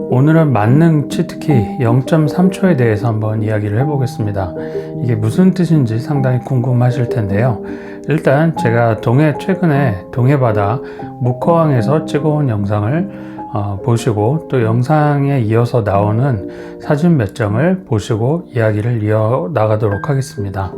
오늘은 만능 치트키 0.3초에 대해서 한번 이야기를 해보겠습니다. 이게 무슨 뜻인지 상당히 궁금하실 텐데요. 일단 제가 최근에 동해바다 묵허항에서 찍어온 영상을 보시고, 또 영상에 이어서 나오는 사진 몇 장을 보시고 이야기를 이어나가도록 하겠습니다.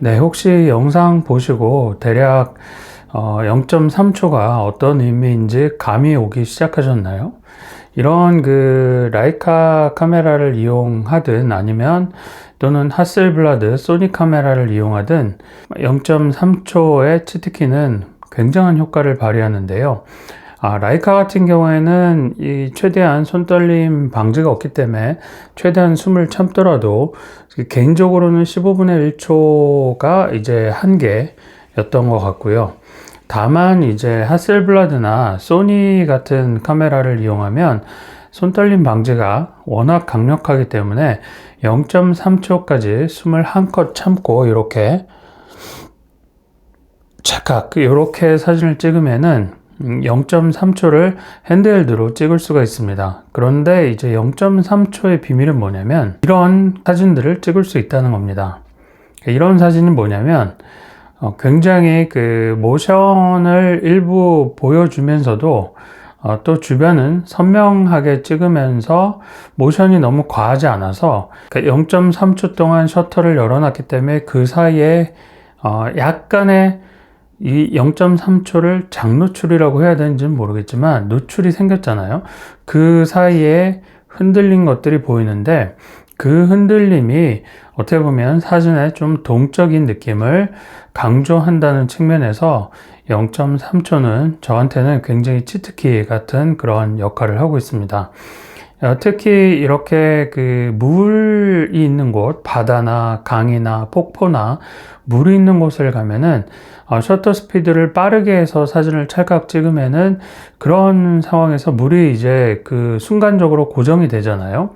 네, 혹시 영상 보시고 대략 0.3초가 어떤 의미인지 감이 오기 시작하셨나요? 이런 라이카 카메라를 이용하든 아니면 또는 하셀블라드 소니 카메라를 이용하든 0.3초의 치트키는 굉장한 효과를 발휘하는데요. 라이카 같은 경우에는 이 최대한 손떨림 방지가 없기 때문에 최대한 숨을 참더라도 개인적으로는 15분의 1초가 이제 한계였던 것 같고요. 다만 이제 하셀블라드나 소니 같은 카메라를 이용하면 손떨림 방지가 워낙 강력하기 때문에 0.3초까지 숨을 한껏 참고 이렇게 찰칵 이렇게 사진을 찍으면은 0.3초를 핸드헬드로 찍을 수가 있습니다. 그런데 이제 0.3초의 비밀은 뭐냐면 이런 사진들을 찍을 수 있다는 겁니다. 이런 사진은 뭐냐면 굉장히 그 모션을 일부 보여주면서도 또 주변은 선명하게 찍으면서 모션이 너무 과하지 않아서 0.3초 동안 셔터를 열어놨기 때문에 그 사이에 약간의 이 0.3초를 장노출이라고 해야 되는지는 모르겠지만 노출이 생겼잖아요. 그 사이에 흔들린 것들이 보이는데 그 흔들림이 어떻게 보면 사진에 좀 동적인 느낌을 강조한다는 측면에서 0.3초는 저한테는 굉장히 치트키 같은 그런 역할을 하고 있습니다. 특히 이렇게 그 물이 있는 곳, 바다나 강이나 폭포나 물이 있는 곳을 가면은 셔터 스피드를 빠르게 해서 사진을 찰칵 찍으면은 그런 상황에서 물이 이제 그 순간적으로 고정이 되잖아요.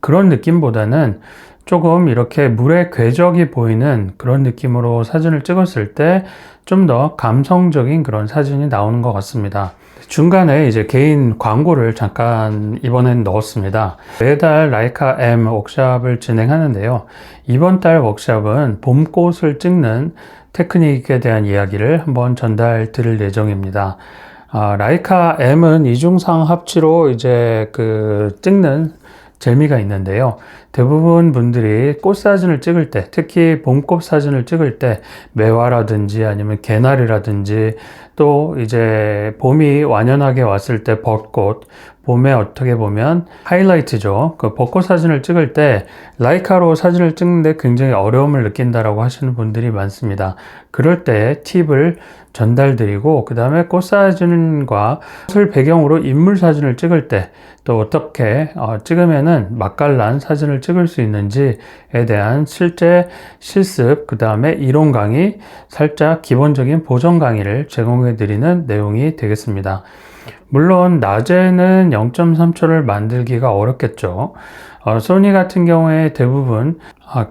그런 느낌보다는 조금 이렇게 물의 궤적이 보이는 그런 느낌으로 사진을 찍었을 때 좀 더 감성적인 그런 사진이 나오는 것 같습니다. 중간에 이제 개인 광고를 잠깐 이번엔 넣었습니다. 매달 라이카 M 워크샵을 진행하는데요. 이번 달 워크샵은 봄꽃을 찍는 테크닉에 대한 이야기를 한번 전달 드릴 예정입니다. 라이카 M은 이중상 합치로 이제 그 찍는 재미가 있는데요. 대부분 분들이 꽃 사진을 찍을 때, 특히 봄꽃 사진을 찍을 때 매화라든지 아니면 개나리라든지 또 이제 봄이 완연하게 왔을 때 벚꽃, 봄에 어떻게 보면 하이라이트죠. 그 벚꽃 사진을 찍을 때 라이카로 사진을 찍는데 굉장히 어려움을 느낀다라고 하시는 분들이 많습니다. 그럴 때 팁을 전달드리고 그 다음에 꽃 사진과 꽃을 배경으로 인물 사진을 찍을 때 또 어떻게 찍으면은 맛깔난 사진을 찍을 수 있는지에 대한 실제 실습, 그 다음에 이론 강의, 살짝 기본적인 보정 강의를 제공해 드리는 내용이 되겠습니다. 물론 낮에는 0.3초를 만들기가 어렵겠죠. 소니 같은 경우에 대부분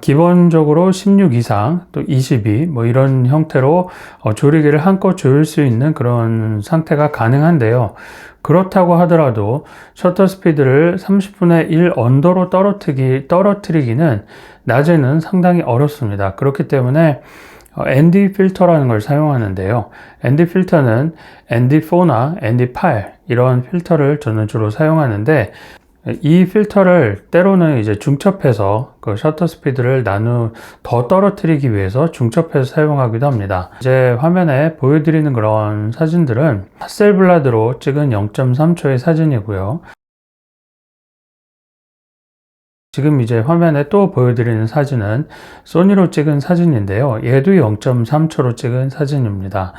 기본적으로 16 이상 또 22 뭐 이런 형태로 조리개를 한껏 조일 수 있는 그런 상태가 가능한데요. 그렇다고 하더라도 셔터 스피드를 30분의 1 언더로 떨어뜨리기는 낮에는 상당히 어렵습니다. 그렇기 때문에 ND 필터라는 걸 사용하는데요. ND 필터는 ND4나 ND8 이런 필터를 저는 주로 사용하는데 이 필터를 때로는 이제 중첩해서 그 셔터 스피드를 더 떨어뜨리기 위해서 중첩해서 사용하기도 합니다. 이제 화면에 보여드리는 그런 사진들은 하셀블라드로 찍은 0.3초의 사진이고요. 지금 이제 화면에 또 보여드리는 사진은 소니로 찍은 사진인데요. 얘도 0.3초로 찍은 사진입니다.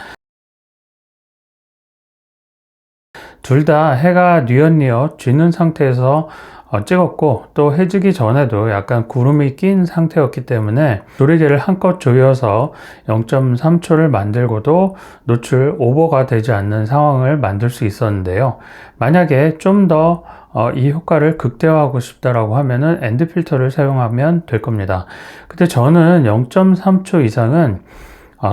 둘 다 해가 뉘엿뉘엿 쥐는 상태에서 찍었고 또 해지기 전에도 약간 구름이 낀 상태였기 때문에 조리개를 한껏 조여서 0.3초를 만들고도 노출 오버가 되지 않는 상황을 만들 수 있었는데요. 만약에 좀 더 이 효과를 극대화하고 싶다라고 하면은 엔드 필터를 사용하면 될 겁니다. 근데 저는 0.3초 이상은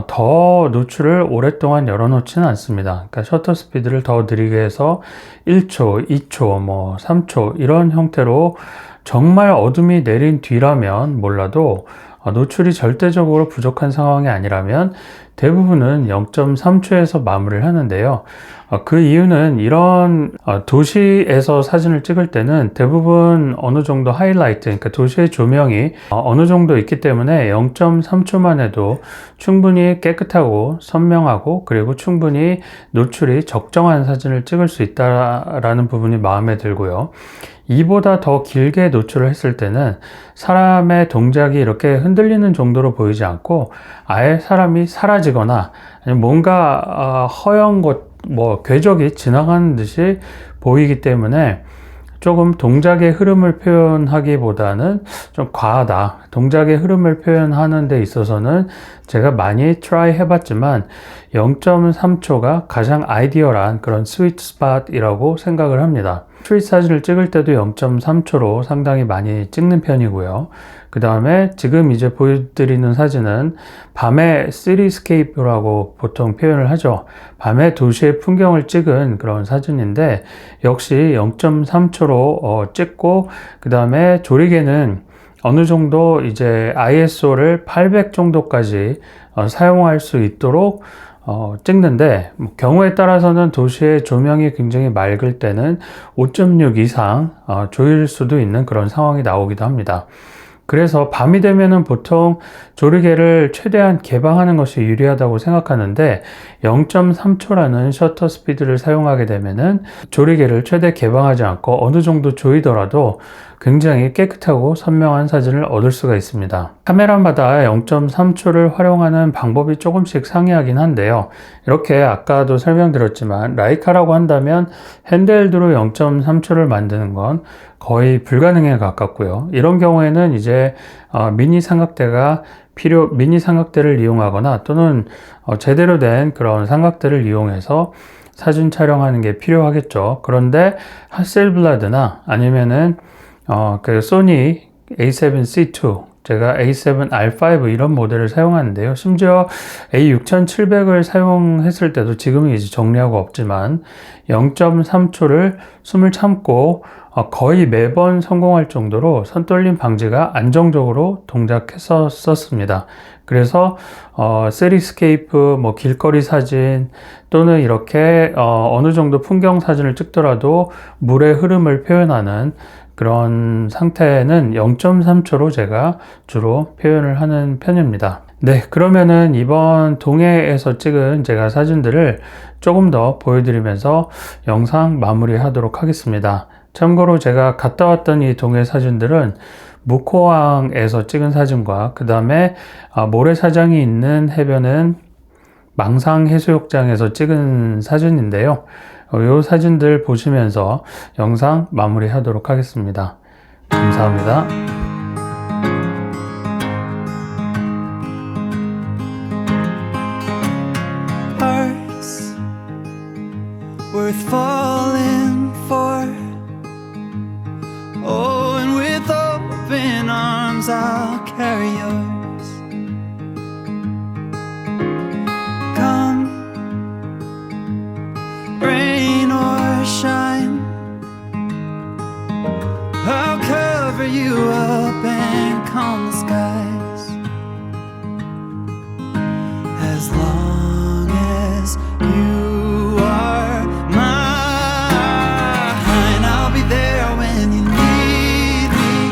더 노출을 오랫동안 열어놓지는 않습니다. 그러니까 셔터 스피드를 더 느리게 해서 1초, 2초, 뭐 3초 이런 형태로 정말 어둠이 내린 뒤라면 몰라도 노출이 절대적으로 부족한 상황이 아니라면 대부분은 0.3초에서 마무리를 하는데요. 그 이유는 이런 도시에서 사진을 찍을 때는 대부분 어느 정도 하이라이트, 그러니까 도시의 조명이 어느 정도 있기 때문에 0.3초만 해도 충분히 깨끗하고 선명하고 그리고 충분히 노출이 적정한 사진을 찍을 수 있다라는 부분이 마음에 들고요. 이보다 더 길게 노출을 했을 때는 사람의 동작이 이렇게 흔들리는 정도로 보이지 않고 아예 사람이 사라지거나 뭔가 허연 궤적이 지나가는 듯이 보이기 때문에 조금 동작의 흐름을 표현하기보다는 좀 과하다. 동작의 흐름을 표현하는 데 있어서는 제가 많이 트라이 해봤지만 0.3초가 가장 아이디어란 그런 스위트 스팟이라고 생각을 합니다. 스트릿 사진을 찍을 때도 0.3초로 상당히 많이 찍는 편이고요. 그 다음에 지금 이제 보여드리는 사진은 밤의 시티스케이프라고 보통 표현을 하죠. 밤의 도시의 풍경을 찍은 그런 사진인데 역시 0.3초로 찍고 그 다음에 조리개는 어느 정도 이제 ISO를 800 정도까지 사용할 수 있도록 찍는데, 경우에 따라서는 도시의 조명이 굉장히 맑을 때는 5.6 이상 조일 수도 있는 그런 상황이 나오기도 합니다. 그래서 밤이 되면은 보통 조리개를 최대한 개방하는 것이 유리하다고 생각하는데, 0.3초라는 셔터 스피드를 사용하게 되면은 조리개를 최대 개방하지 않고 어느 정도 조이더라도 굉장히 깨끗하고 선명한 사진을 얻을 수가 있습니다. 카메라마다 0.3초를 활용하는 방법이 조금씩 상이하긴 한데요. 이렇게 아까도 설명드렸지만 라이카라고 한다면 핸드헬드로 0.3초를 만드는 건 거의 불가능에 가깝고요. 이런 경우에는 이제 미니 삼각대를 이용하거나 또는 제대로 된 그런 삼각대를 이용해서 사진 촬영하는 게 필요하겠죠. 그런데 하셀블라드나 아니면은 그 소니 A7C2, 제가 A7R5 이런 모델을 사용하는데요. 심지어 A6700을 사용했을 때도 지금은 이제 정리하고 없지만 0.3초를 숨을 참고 거의 매번 성공할 정도로 손떨림 방지가 안정적으로 동작했었습니다. 그래서 시리스케이프, 길거리 사진 또는 이렇게 어느 정도 풍경 사진을 찍더라도 물의 흐름을 표현하는 그런 상태는 0.3초로 제가 주로 표현을 하는 편입니다. 네, 그러면은 이번 동해에서 찍은 제가 사진들을 조금 더 보여드리면서 영상 마무리하도록 하겠습니다. 참고로 제가 갔다 왔던 이 동해 사진들은 묵호항에서 찍은 사진과 그 다음에 모래사장이 있는 해변은 망상해수욕장에서 찍은 사진인데요. 이 사진들 보시면서 영상 마무리하도록 하겠습니다. 감사합니다. Hearts worth falling for. Oh, and with open arms I'll carry yours. Come, rain or shine, I'll cover you up and calm the skies. As long as you are mine, I'll be there when you need me.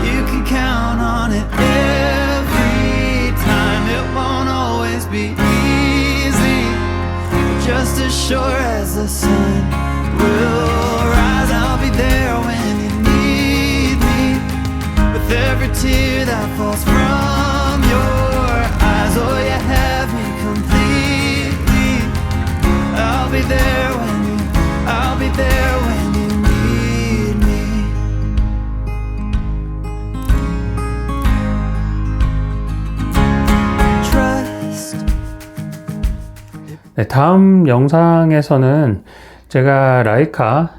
You can count on it every time. It won't always be easy, just as sure as the sun will rise. I'll be there when you need me, with every tear that falls from your eyes. Oh, you have me completely. I'll be there when you need me. Trust. 네, 다음 영상에서는 제가 라이카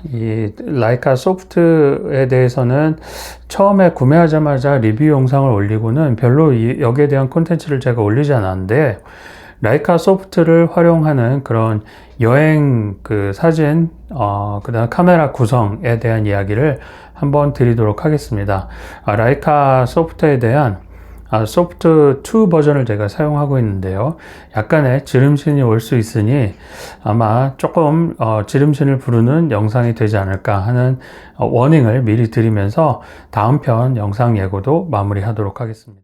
소프트에 대해서는 처음에 구매하자마자 리뷰 영상을 올리고는 별로 여기에 대한 콘텐츠를 제가 올리지 않았는데, 라이카 소프트를 활용하는 그런 여행 사진, 그 다음 카메라 구성에 대한 이야기를 한번 드리도록 하겠습니다. 라이카 소프트에 대한 소프트 2 버전을 제가 사용하고 있는데요. 약간의 지름신이 올 수 있으니 아마 조금 지름신을 부르는 영상이 되지 않을까 하는 워닝을 미리 드리면서 다음 편 영상 예고도 마무리하도록 하겠습니다.